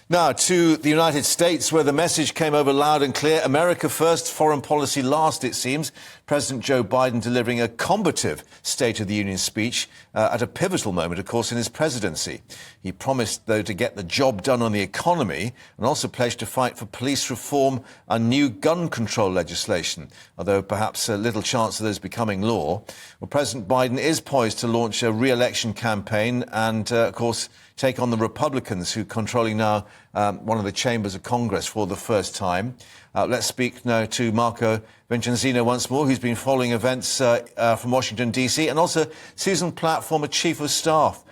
Now, to the United States, where the message came over loud and clear. America first, foreign policy last, it seems. President Joe Biden delivering a combative State of the Union speech at a pivotal moment, of course, in his presidency. He promised, though, to get the job done on the economy and also pledged to fight for police reform and new gun control legislation, although perhaps little chance of those becoming law. Well, President Biden is poised to launch a re-election campaign and, of course, take on the Republicans, who are controlling now one of the chambers of Congress for the first time. Let's speak now to Marco Vincenzino once more, who's been following events from Washington, D.C., and also Susan Platt, former Chief of Staff,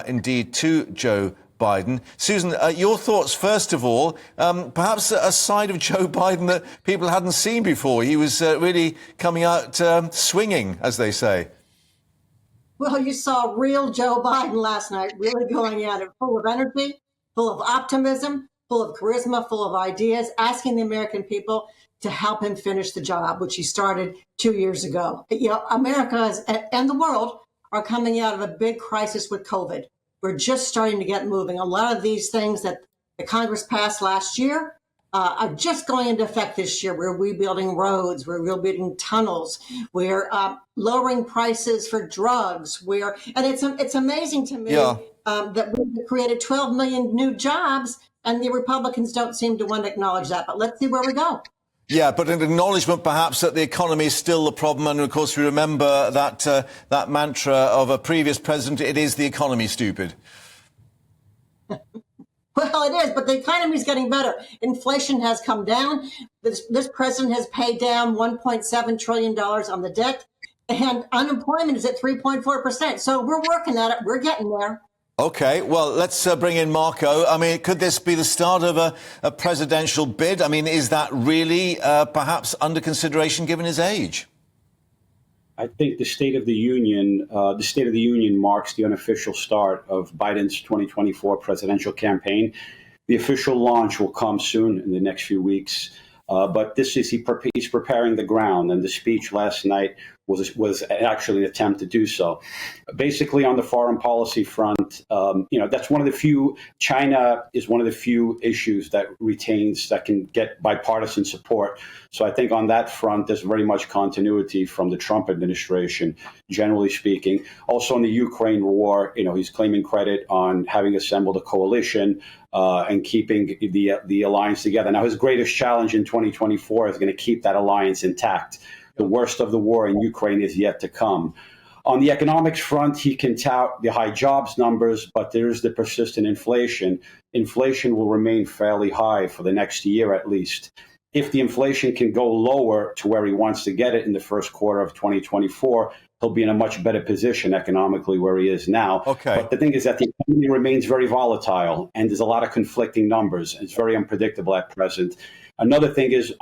indeed, to Joe Biden. Susan, your thoughts, first of all, perhaps a side of Joe Biden that people hadn't seen before. He was really coming out swinging, as they say. Well, you saw real Joe Biden last night, really going at it, full of energy, full of optimism, full of charisma, full of ideas, asking the American people to help him finish the job, which he started 2 years ago. You know, America and the world are coming out of a big crisis with COVID. We're just starting to get moving. A lot of these things that the Congress passed last year are just going into effect this year. We're rebuilding roads. We're rebuilding tunnels. We're lowering prices for drugs. And it's amazing to me that we created 12 million new jobs, and the Republicans don't seem to want to acknowledge that. But let's see where we go. Yeah, but an acknowledgement perhaps that the economy is still the problem. And of course, we remember that mantra of a previous president, it is the economy, stupid. Well, it is, but the economy is getting better. Inflation has come down. This president has paid down $1.7 trillion on the debt, and unemployment is at 3.4%. So we're working at it. We're getting there. OK, well, let's bring in Marco. I mean, could this be the start of a presidential bid? I mean, is that really perhaps under consideration given his age? I think the State of the Union marks the unofficial start of Biden's 2024 presidential campaign. The official launch will come soon in the next few weeks. But he's preparing the ground, and the speech last night was actually an attempt to do so. Basically, on the foreign policy front, that's one of the few. China is one of the few issues that can get bipartisan support. So I think on that front, there's very much continuity from the Trump administration, generally speaking. Also, in the Ukraine war, he's claiming credit on having assembled a coalition and keeping the alliance together. Now, his greatest challenge in 2024 is going to keep that alliance intact. The worst of the war in Ukraine is yet to come. On the economics front, he can tout the high jobs numbers, but there is the persistent inflation. Inflation will remain fairly high for the next year at least. If the inflation can go lower to where he wants to get it in the first quarter of 2024, he'll be in a much better position economically where he is now. Okay. But the thing is that the economy remains very volatile, and there's a lot of conflicting numbers. It's very unpredictable at present. Another thing is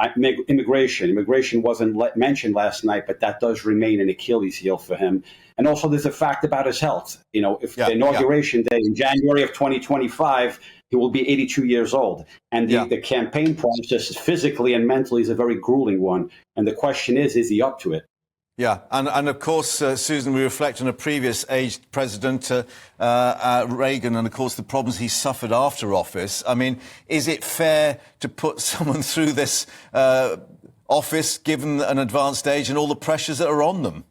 immigration. Immigration wasn't mentioned last night, but that does remain an Achilles heel for him. And also there's a fact about his health. The inauguration day in January of 2025, he will be 82 years old. And the campaign process physically and mentally is a very grueling one. And the question is he up to it? Yeah, and of course, Susan, we reflect on a previous aged president, Reagan, and of course the problems he suffered after office. I mean, is it fair to put someone through this office, given an advanced age and all the pressures that are on them?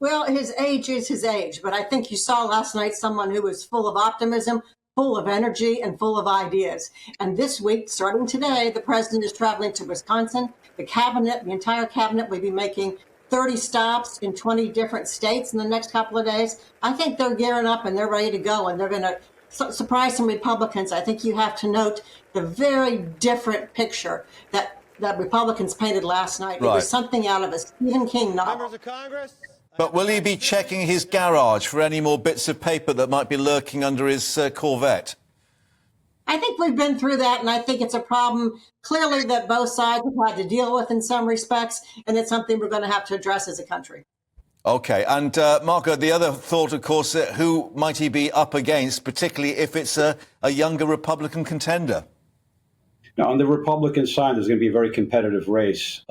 Well, his age is his age, but I think you saw last night someone who was full of optimism, full of energy, and full of ideas. And this week, starting today, the president is traveling to Wisconsin. The entire cabinet will be making 30 stops in 20 different states in the next couple of days. I think they're gearing up and they're ready to go, and they're going to surprise some Republicans. I think you have to note the very different picture that Republicans painted last night. Right. It was something out of a Stephen King novel. Members of Congress. But will he be checking his garage for any more bits of paper that might be lurking under his Corvette? I think we've been through that, and I think it's a problem clearly that both sides have had to deal with in some respects, and it's something we're going to have to address as a country. OK. And, Marco, the other thought, of course, who might he be up against, particularly if it's a younger Republican contender? Now, on the Republican side, there's going to be a very competitive race.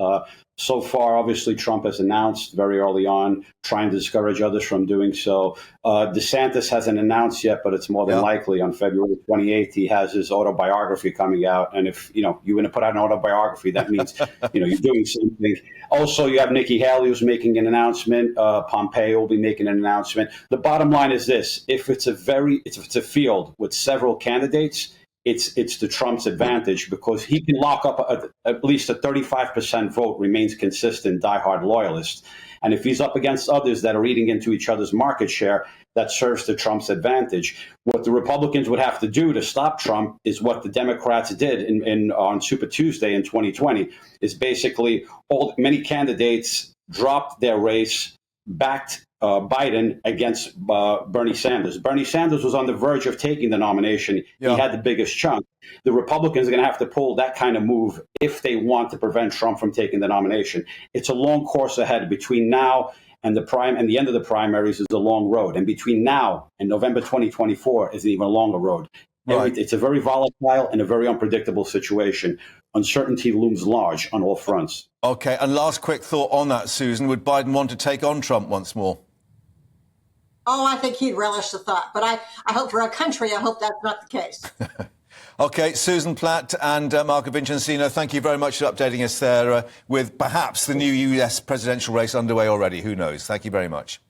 So far, obviously, Trump has announced very early on, trying to discourage others from doing so. DeSantis hasn't announced yet, but it's more than likely on February 28th, he has his autobiography coming out. And if, you're going to put out an autobiography, that means, you're doing something. Also, you have Nikki Haley, who's making an announcement. Pompeo will be making an announcement. The bottom line is this: if it's a field with several candidates, it's to Trump's advantage, because he can lock up at least a 35% vote remains consistent, diehard loyalist. And if he's up against others that are eating into each other's market share, that serves to Trump's advantage. What the Republicans would have to do to stop Trump is what the Democrats did on Super Tuesday in 2020, is basically many candidates dropped their race, backed Biden against Bernie Sanders. Bernie Sanders was on the verge of taking the nomination. He had the biggest chunk. The Republicans are going to have to pull that kind of move if they want to prevent Trump from taking the nomination. It's a long course ahead. Between now and the end of the primaries is a long road. And between now and November 2024 is an even longer road. Right. It's a very volatile and a very unpredictable situation. Uncertainty looms large on all fronts. OK, and last quick thought on that, Susan. Would Biden want to take on Trump once more? Oh, I think he'd relish the thought. But I hope for our country, I hope that's not the case. OK, Susan Platt and Marco Vincenzino, thank you very much for updating us there with perhaps the new US presidential race underway already. Who knows? Thank you very much.